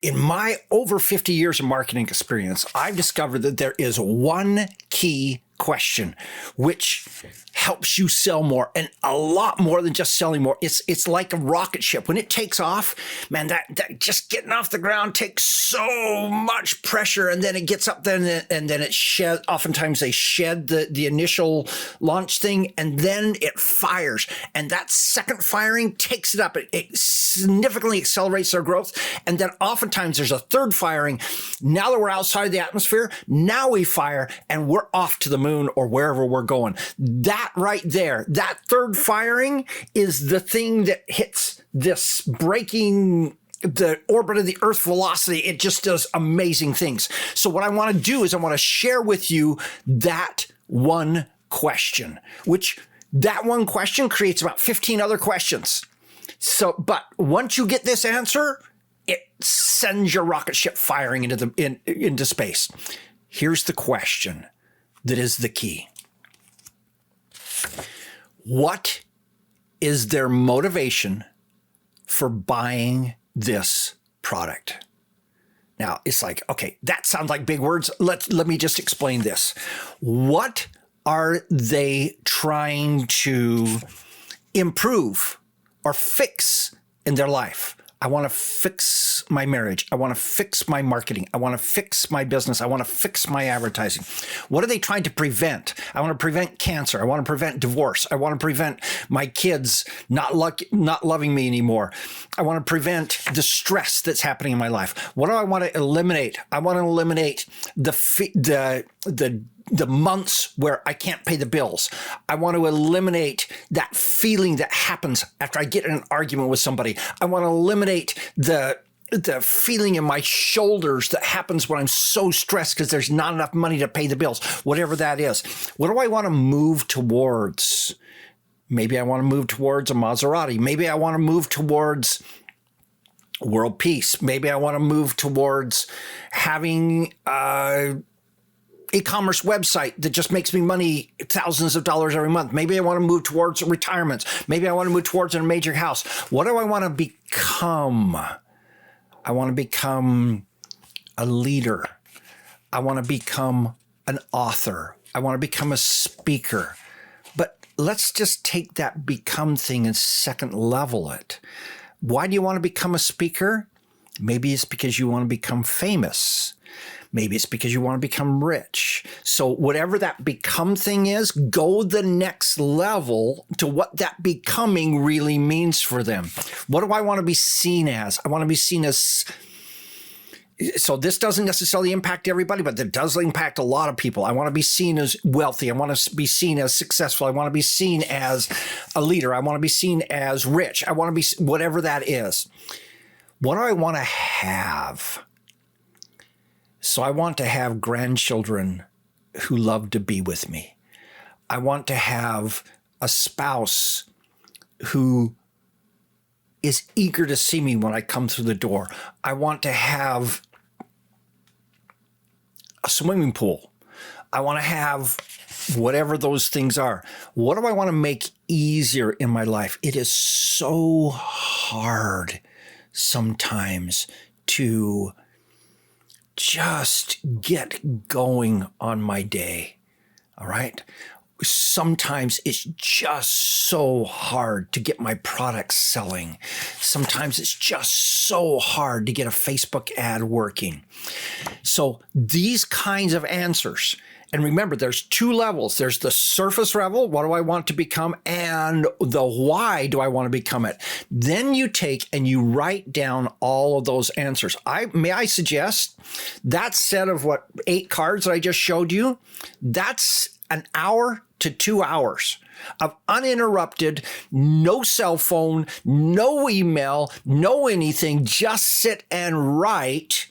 In my over 50 years of marketing experience, I've discovered that there is one key question which helps you sell more, and a lot more than just selling more. It's like a rocket ship. When it takes off, man, that just getting off the ground takes so much pressure, and then it gets up there and then it shed. Oftentimes they shed the initial launch thing, and then it fires. And that second firing takes it up. It significantly accelerates their growth. And then oftentimes there's a third firing. Now that we're outside of the atmosphere, now we fire and we're off to the moon or wherever we're going. That right there, that third firing is the thing that hits this breaking the orbit of the Earth velocity. It just does amazing things. So what I want to do is I want to share with you that one question, which that one question creates about 15 other questions. So, but once you get this answer, it sends your rocket ship firing into space. Here's the question that is the key. What is their motivation for buying this product? Now, it's like, okay, that sounds like big words. Let me just explain this. What are they trying to improve or fix in their life? I want to fix my marriage. I want to fix my marketing. I want to fix my business. I want to fix my advertising. What are they trying to prevent? I want to prevent cancer. I want to prevent divorce. I want to prevent my kids not loving me anymore. I want to prevent the stress that's happening in my life. What do I want to eliminate? I want to eliminate the months where I can't pay the bills. I want to eliminate that feeling that happens after I get in an argument with somebody. I want to eliminate the feeling in my shoulders that happens when I'm so stressed because there's not enough money to pay the bills, whatever that is. What do I want to move towards? Maybe I want to move towards a Maserati. Maybe I want to move towards world peace. Maybe I want to move towards having e-commerce website that just makes me money, thousands of dollars every month. Maybe I want to move towards retirement. Maybe I want to move towards a major house. What do I want to become? I want to become a leader. I want to become an author. I want to become a speaker. But let's just take that become thing and second level it. Why do you want to become a speaker? Maybe it's because you want to become famous. Maybe it's because you want to become rich. So whatever that become thing is, go the next level to what that becoming really means for them. What do I want to be seen as? I want to be seen as, so this doesn't necessarily impact everybody, but it does impact a lot of people. I want to be seen as wealthy. I want to be seen as successful. I want to be seen as a leader. I want to be seen as rich. I want to be whatever that is. What do I want to have? So I want to have grandchildren who love to be with me. I want to have a spouse who is eager to see me when I come through the door. I want to have a swimming pool. I want to have whatever those things are. What do I want to make easier in my life? It is so hard sometimes to just get going on my day, all right? Sometimes it's just so hard to get my products selling. Sometimes it's just so hard to get a Facebook ad working. So these kinds of answers, and remember, there's two levels. There's the surface level, what do I want to become, and the why do I want to become it. Then you take and you write down all of those answers. May I suggest that set of 8 cards that I just showed you, that's an hour to 2 hours of uninterrupted, no cell phone, no email, no anything, just sit and write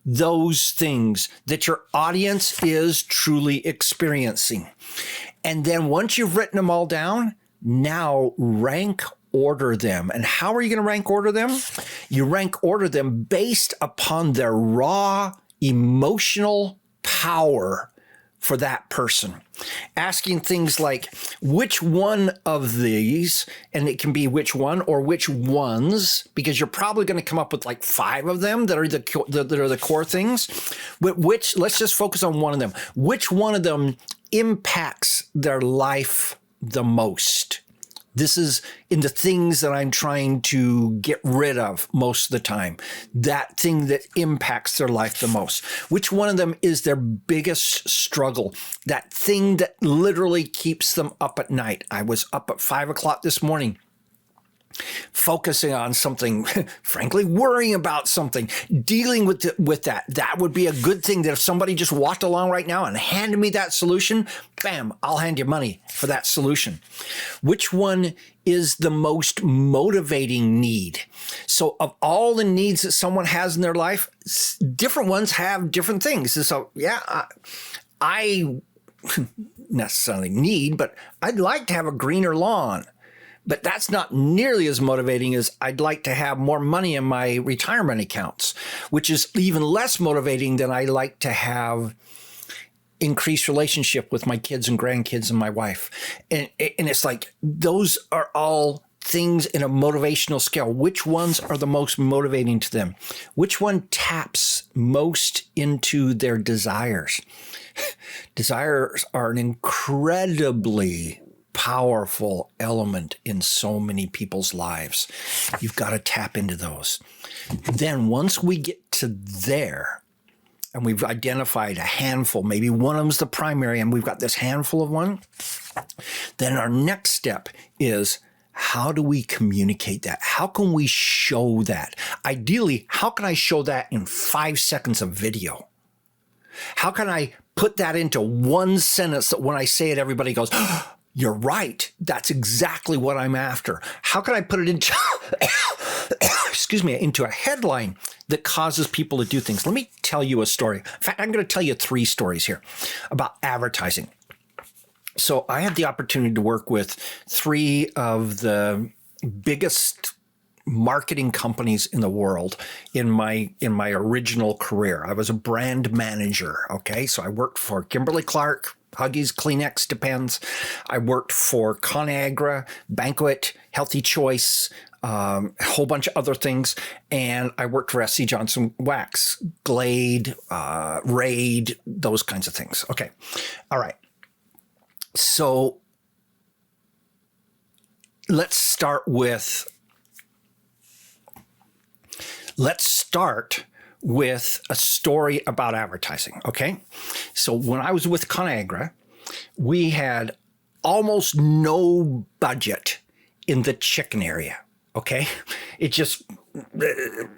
those things that your audience is truly experiencing. And then once you've written them all down, now rank order them. And how are you going to rank order them? You rank order them based upon their raw emotional power for that person. Asking things like, which one of these, and it can be which one or which ones, because you're probably going to come up with like 5 of them that are the core things. Which, let's just focus on one of them. Which one of them impacts their life the most? This is in the things that I'm trying to get rid of most of the time. That thing that impacts their life the most. Which one of them is their biggest struggle? That thing that literally keeps them up at night. I was up at 5 o'clock this morning, focusing on something, frankly, worrying about something, dealing with that. That would be a good thing that if somebody just walked along right now and handed me that solution, bam, I'll hand you money for that solution. Which one is the most motivating need? So of all the needs that someone has in their life, different ones have different things. So yeah, I necessarily need, but I'd like to have a greener lawn. But that's not nearly as motivating as I'd like to have more money in my retirement accounts, which is even less motivating than I like to have increased relationship with my kids and grandkids and my wife. And it's like, those are all things in a motivational scale. Which ones are the most motivating to them? Which one taps most into their desires? Desires are an incredibly powerful element in so many people's lives. You've got to tap into those. Then once we get to there, and we've identified a handful, maybe one of them's the primary, and we've got this handful of one, then our next step is, how do we communicate that? How can we show that? Ideally, how can I show that in 5 seconds of video? How can I put that into one sentence that when I say it, everybody goes, oh, you're right. That's exactly what I'm after. How can I put it into, into a headline that causes people to do things? Let me tell you a story. In fact, I'm going to tell you 3 stories here about advertising. So I had the opportunity to work with 3 of the biggest marketing companies in the world in my original career. I was a brand manager. Okay. So I worked for Kimberly-Clark, Huggies, Kleenex, depends. I worked for ConAgra, Banquet, Healthy Choice, a whole bunch of other things. And I worked for SC Johnson Wax, Glade, Raid, those kinds of things. Okay. All right. So let's start with a story about advertising, okay? So when I was with ConAgra, we had almost no budget in the chicken area, okay? It just, the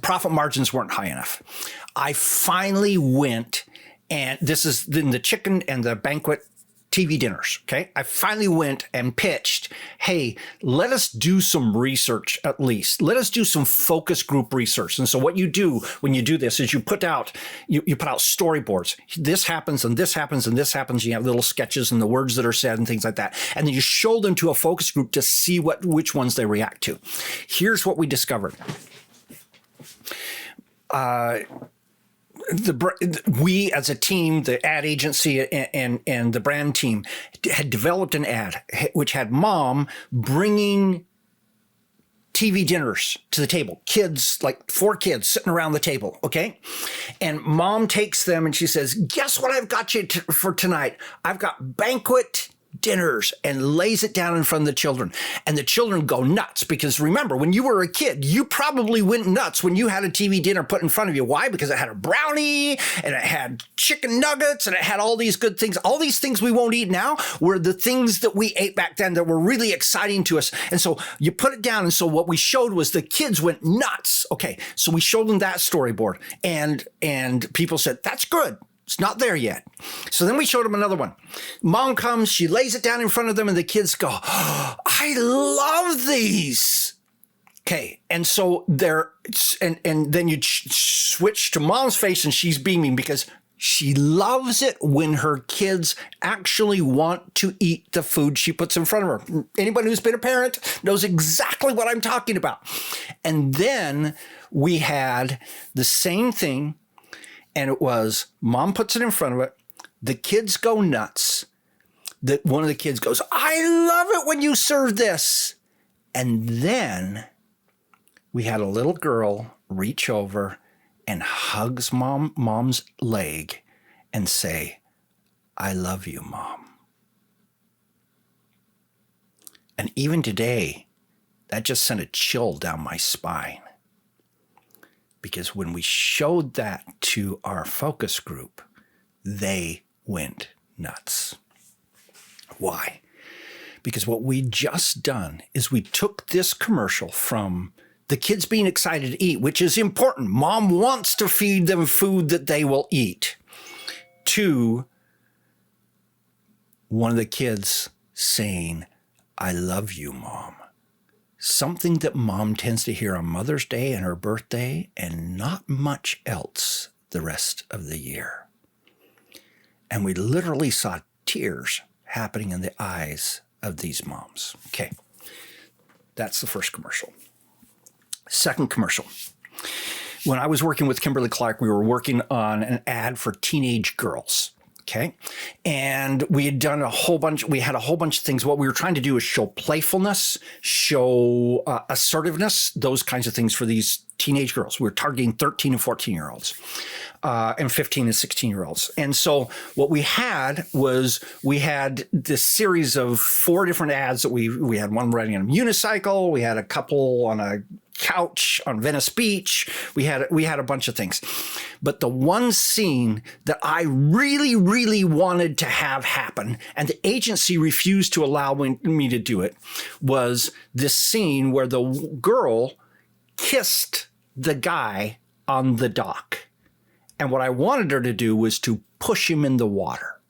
profit margins weren't high enough. I finally went, and this is in the chicken and the banquet TV dinners, okay? I finally went and pitched, hey, let us do some research at least. Let us do some focus group research. And so what you do when you do this is you put out storyboards. This happens and this happens and this happens. You have little sketches and the words that are said and things like that. And then you show them to a focus group to see which ones they react to. Here's what we discovered. We as a team, the ad agency and the brand team had developed an ad which had mom bringing TV dinners to the table. Kids, like 4 kids sitting around the table, okay? And mom takes them and she says, guess what I've got you for tonight? I've got banquet dinners, and lays it down in front of the children. And the children go nuts because remember, when you were a kid, you probably went nuts when you had a TV dinner put in front of you. Why? Because it had a brownie and it had chicken nuggets and it had all these good things. All these things we won't eat now were the things that we ate back then that were really exciting to us. And so you put it down. And so what we showed was the kids went nuts. Okay. So we showed them that storyboard and people said, that's good. It's not there yet. So then we showed them another one. Mom comes, she lays it down in front of them, and the kids go, oh, I love these. Okay. And so and then you switch to mom's face and she's beaming because she loves it when her kids actually want to eat the food she puts in front of her. Anybody who's been a parent knows exactly what I'm talking about. And then we had the same thing And it was, mom puts it in front of it. The kids go nuts. One of the kids goes, I love it when you serve this. And then we had a little girl reach over and hugs mom's leg and say, I love you, Mom. And even today, that just sent a chill down my spine. Because when we showed that to our focus group, they went nuts. Why? Because what we just done is we took this commercial from the kids being excited to eat, which is important. Mom wants to feed them food that they will eat, to one of the kids saying, I love you, Mom. Something that Mom tends to hear on Mother's Day and her birthday, and not much else the rest of the year. And we literally saw tears happening in the eyes of these moms. Okay, that's the first commercial. Second commercial. When I was working with Kimberly Clark, we were working on an ad for teenage girls. Okay. And we had done we had a whole bunch of things. What we were trying to do is show playfulness, show assertiveness, those kinds of things for these teenage girls. We were targeting 13 and 14-year-olds and 15 and 16-year-olds. And so what we had was this series of 4 different ads that we had one riding on a unicycle. We had a couple on a couch on Venice Beach. We had a bunch of things. But the one scene that I really, really wanted to have happen, and the agency refused to allow me to do it, was this scene where the girl kissed the guy on the dock. And what I wanted her to do was to push him in the water.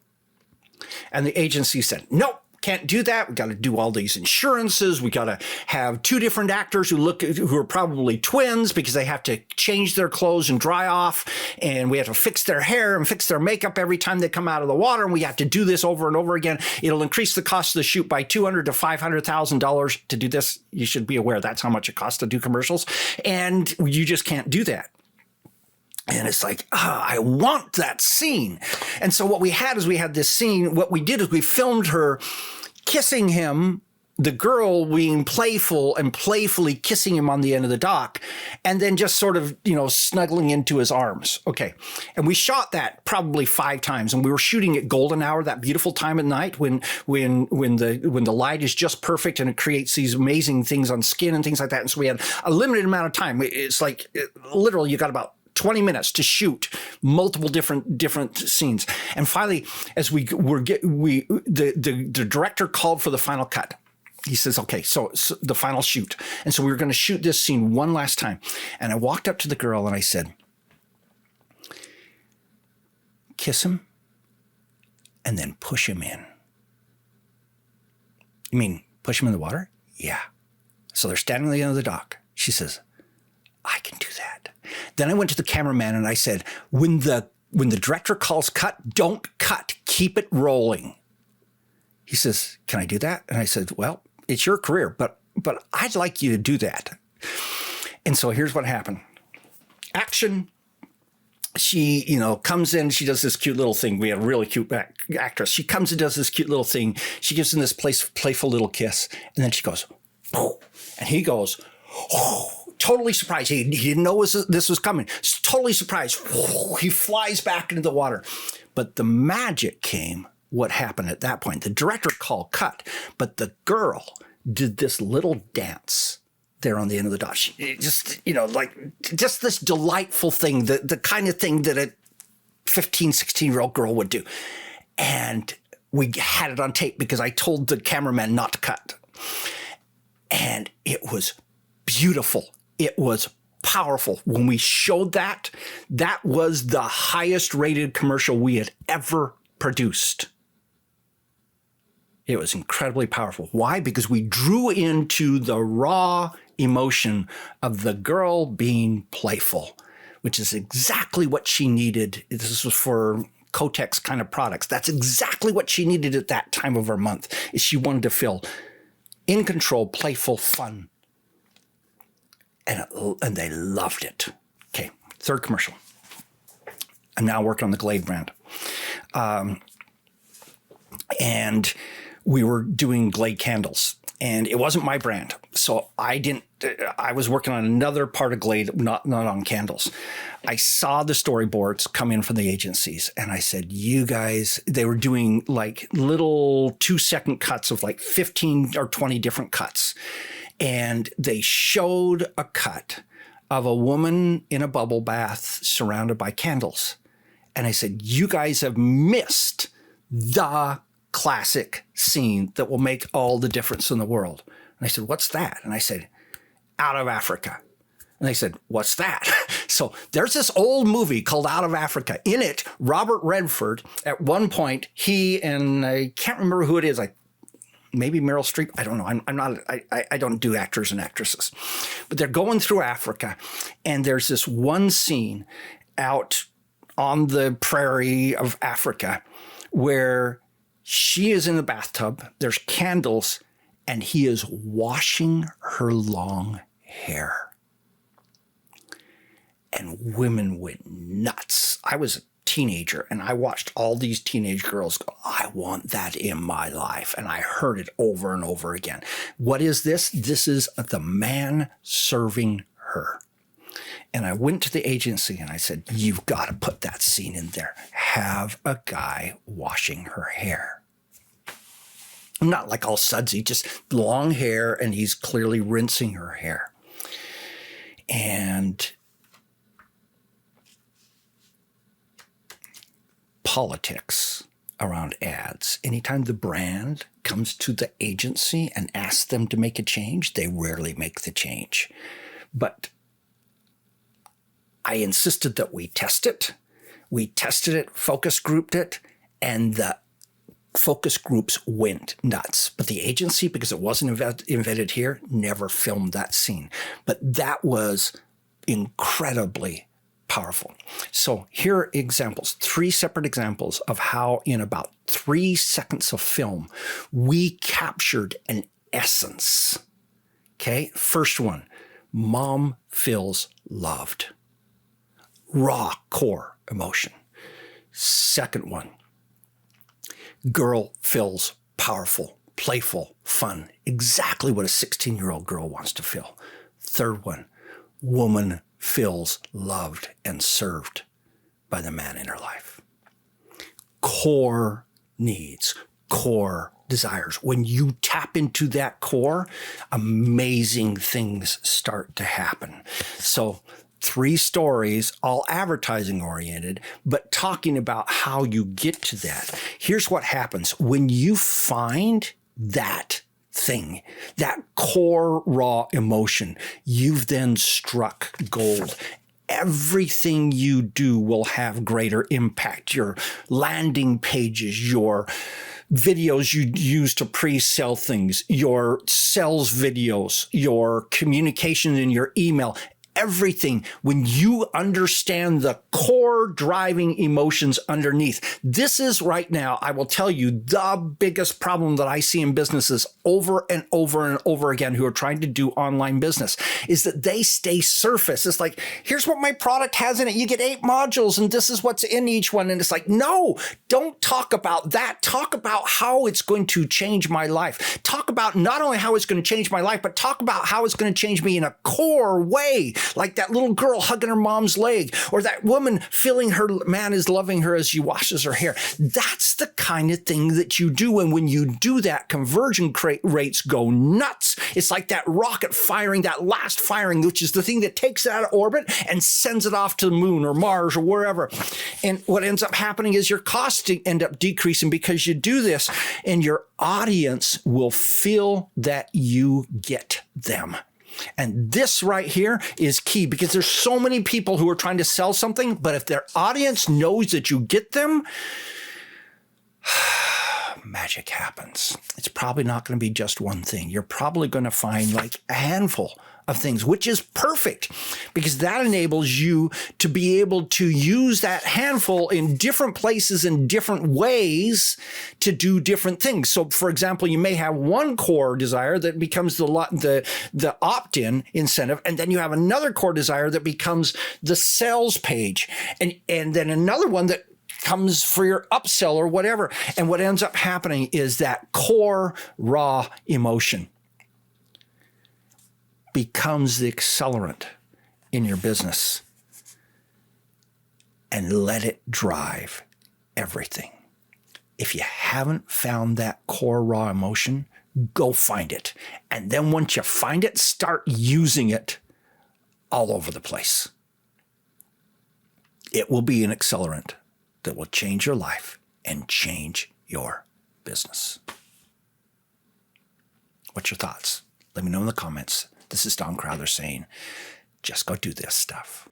And the agency said, nope. Can't do that. We got to do all these insurances. We got to have 2 different actors who are probably twins, because they have to change their clothes and dry off. And we have to fix their hair and fix their makeup every time they come out of the water. And we have to do this over and over again. It'll increase the cost of the shoot by $200,000 to $500,000 to do this. You should be aware that's how much it costs to do commercials. And you just can't do that. And it's like, I want that scene. And so what we had this scene. What we did is we filmed her kissing him, the girl being playful and playfully kissing him on the end of the dock, and then just sort of, snuggling into his arms. Okay. And we shot that probably 5 times, and we were shooting at golden hour, that beautiful time of night when the light is just perfect and it creates these amazing things on skin and things like that. And so we had a limited amount of time. It's like literally you got about 20 minutes to shoot multiple different scenes. And finally, as the director called for the final cut. He says, okay, so the final shoot. And so we were going to shoot this scene one last time. And I walked up to the girl and I said, kiss him and then push him in. You mean push him in the water? Yeah. So they're standing at the end of the dock. She says, I can do that. Then I went to the cameraman and I said, when the director calls cut, don't cut. Keep it rolling. He says, can I do that? And I said, well, it's your career, but I'd like you to do that. And so here's what happened. Action. She, comes in, she does this cute little thing. We had a really cute actress. She comes and does this cute little thing. She gives him this playful little kiss. And then she goes, oh, and he goes, oh. Totally surprised. He didn't know this was coming. Totally surprised. He flies back into the water. But the magic came, what happened at that point. The director called cut, but the girl did this little dance there on the end of the dock. She just, just this delightful thing, the kind of thing that a 15, 16-year-old girl would do. And we had it on tape because I told the cameraman not to cut. And it was beautiful. It was powerful. When we showed that was the highest rated commercial we had ever produced. It was incredibly powerful. Why? Because we drew into the raw emotion of the girl being playful, which is exactly what she needed. This was for Kotex kind of products. That's exactly what she needed at that time of her month, is she wanted to feel in control, playful, fun. And they loved it. Okay, third commercial. I'm now working on the Glade brand. And we were doing Glade candles, and it wasn't my brand. So I was working on another part of Glade, not on candles. I saw the storyboards come in from the agencies, and I said, you guys, they were doing like little 2-second cuts of like 15 or 20 different cuts. And they showed a cut of a woman in a bubble bath surrounded by candles. And I said, you guys have missed the classic scene that will make all the difference in the world. And I said, what's that? And I said, Out of Africa. And they said, what's that? So there's this old movie called Out of Africa. In it, Robert Redford, at one point, he and I can't remember who it is, like maybe Meryl Streep. I don't know. I don't do actors and actresses. But they're going through Africa, and there's this one scene out on the prairie of Africa where she is in the bathtub, there's candles, and he is washing her long hair. And women went nuts. I was a teenager, and I watched all these teenage girls go, I want that in my life. And I heard it over and over again. What is this? This is the man serving her. And I went to the agency and I said, you've got to put that scene in there. Have a guy washing her hair. Not like all sudsy, just long hair, and he's clearly rinsing her hair. And politics around ads. Anytime the brand comes to the agency and asks them to make a change, they rarely make the change. But I insisted that we test it. We tested it, focus grouped it, and the focus groups went nuts. But the agency, because it wasn't invented here, never filmed that scene. But that was incredibly powerful. So here are examples, 3 separate examples of how in about 3 seconds of film, we captured an essence. Okay, first one, mom feels loved. Raw core emotion. Second one, girl feels powerful, playful, fun. Exactly what a 16-year-old girl wants to feel. Third one, woman feels loved and served by the man in her life. Core needs, core desires. When you tap into that core, amazing things start to happen. So 3 stories, all advertising oriented, but talking about how you get to that. Here's what happens. When you find that thing, that core raw emotion, you've then struck gold. Everything you do will have greater impact. Your landing pages, your videos you use to pre-sell things, your sales videos, your communication in your email, everything, when you understand the core driving emotions underneath. This is right now, I will tell you, the biggest problem that I see in businesses over and over and over again who are trying to do online business is that they stay surface. It's like, here's what my product has in it. You get 8 modules and this is what's in each one. And it's like, no, don't talk about that. Talk about how it's going to change my life. Talk about not only how it's going to change my life, but talk about how it's going to change me in a core way. Like that little girl hugging her mom's leg, or that woman feeling her man is loving her as she washes her hair. That's the kind of thing that you do. And when you do that, conversion rates go nuts. It's like that rocket firing, that last firing, which is the thing that takes it out of orbit and sends it off to the moon or Mars or wherever. And what ends up happening is your costs end up decreasing because you do this, and your audience will feel that you get them. And this right here is key, because there's so many people who are trying to sell something, but if their audience knows that you get them, magic happens. It's probably not going to be just one thing. You're probably going to find like a handful of things, which is perfect because that enables you to be able to use that handful in different places in different ways to do different things. So, for example, you may have one core desire that becomes the opt-in incentive, and then you have another core desire that becomes the sales page, and then another one that comes for your upsell or whatever. And what ends up happening is that core raw emotion becomes the accelerant in your business, and let it drive everything. If you haven't found that core raw emotion, go find it. And then once you find it, start using it all over the place. It will be an accelerant that will change your life and change your business. What's your thoughts? Let me know in the comments. This is Don Crowther saying, just go do this stuff.